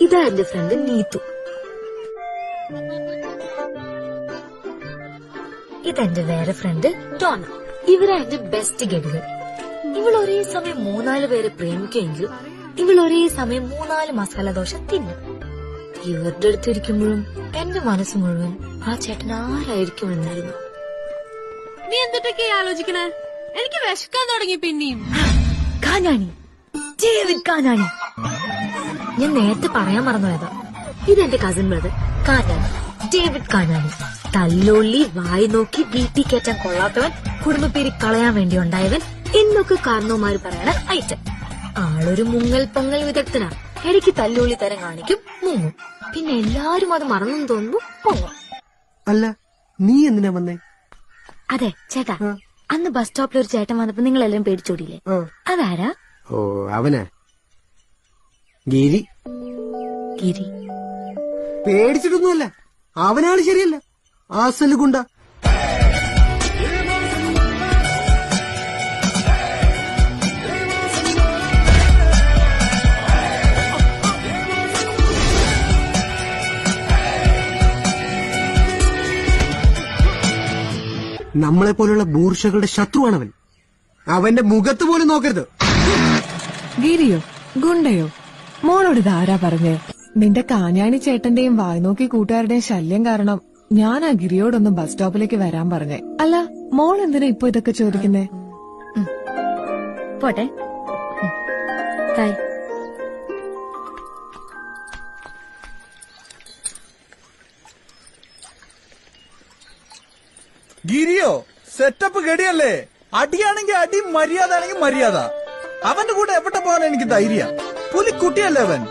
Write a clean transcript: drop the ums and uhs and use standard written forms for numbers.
ഇതാ എന്റെ ഫ്രണ്ട് നീതു. ഇതെന്റെ വേറെ ഫ്രണ്ട് ടോണ. ഇവരാ എന്റെ ബെസ്റ്റ് ഗഡികൾ. ഇവൾ ഒരേ സമയം 3-4 പേരെ പ്രേമിക്കുമെങ്കിലും ഇവൾ ഒരേ സമയം 3-4 മസാല ദോശ തിന്നും. ഇവരുടെ അടുത്തിരിക്കുമ്പോഴും എന്റെ മനസ്സ് മുഴുവൻ ആ ചേട്ടൻ ആരായിരിക്കും എന്നായിരുന്നു. നീ എന്തിട്ടൊക്കെ ആലോചിക്കണേ? എനിക്ക് വിശക്കാൻ തുടങ്ങി. പിന്നെയും കാഞ്ഞാണി, ഡേവിഡ് കാഞ്ഞാണി. ഞാൻ നേരത്തെ പറയാൻ മറന്നുപോയതാ. ഇതെന്റെ cousin brother Kanjani, David Kanjani. തല്ലുള്ളി, വായി നോക്കി, വീട്ടിൽ കയറ്റാൻ കൊള്ളാത്തവൻ, കുടുംബപ്പേര് കളയാൻ വേണ്ടി ഉണ്ടായവൻ എന്നൊക്കെ കാരണവന്മാര് പറയണ ഐറ്റം. ആളൊരു മുങ്ങൽ പൊങ്ങൽ വിദഗ്ധനാ. ഇടയ്ക്ക് തല്ലുള്ളി തരം കാണിക്കും, മുങ്ങും. പിന്നെ എല്ലാരും അത് മറന്നു തോന്നുന്നു, പൊങ്ങും. അല്ല, നീ എന്തിനാ വന്നേ? അതെ ചേട്ടാ, അന്ന് ബസ് സ്റ്റോപ്പിൽ ഒരു ചേട്ടൻ വന്നപ്പോ നിങ്ങളെല്ലാം പേടിച്ചോടിയില്ലേ? അതാരാ? ഓ, അവനാ ഗിരി. ഗിരി പേടിച്ചിട്ടൊന്നുമല്ല, അവനാള് ശരിയല്ല, ആസല് ഗുണ്ട. നമ്മളെ പോലുള്ള ബൂർഷകളുടെ ശത്രുവാണവൻ. അവന്റെ മുഖത്ത് പോലും നോക്കരുത്. ഗിരിയോ ഗുണ്ടയോ? മോളോട് ഇതാരാ പറഞ്ഞേ? നിന്റെ കാഞ്ഞാണി ചേട്ടന്റെയും വായ്നോക്കി കൂട്ടുകാരുടെയും ശല്യം കാരണം ഞാൻ ആ ഗിരിയോടൊന്ന് ബസ് സ്റ്റോപ്പിലേക്ക് വരാൻ പറഞ്ഞേ. അല്ല, മോൾ എന്തിനാ ഇപ്പൊ ഇതൊക്കെ ചോദിക്കുന്നേ? പോട്ടെ. ബൈ. ഗിരിയോ സെറ്റപ്പ് ഗടിയല്ലേ? അടിയാണെങ്കിൽ അടി, മര്യാദ ആണെങ്കിൽ മര്യാദ. അവന്റെ കൂടെ എവിടെ പോകാൻ എനിക്ക് ധൈര്യ. പുലിക്കുട്ടിയല്ലേ അവൻ.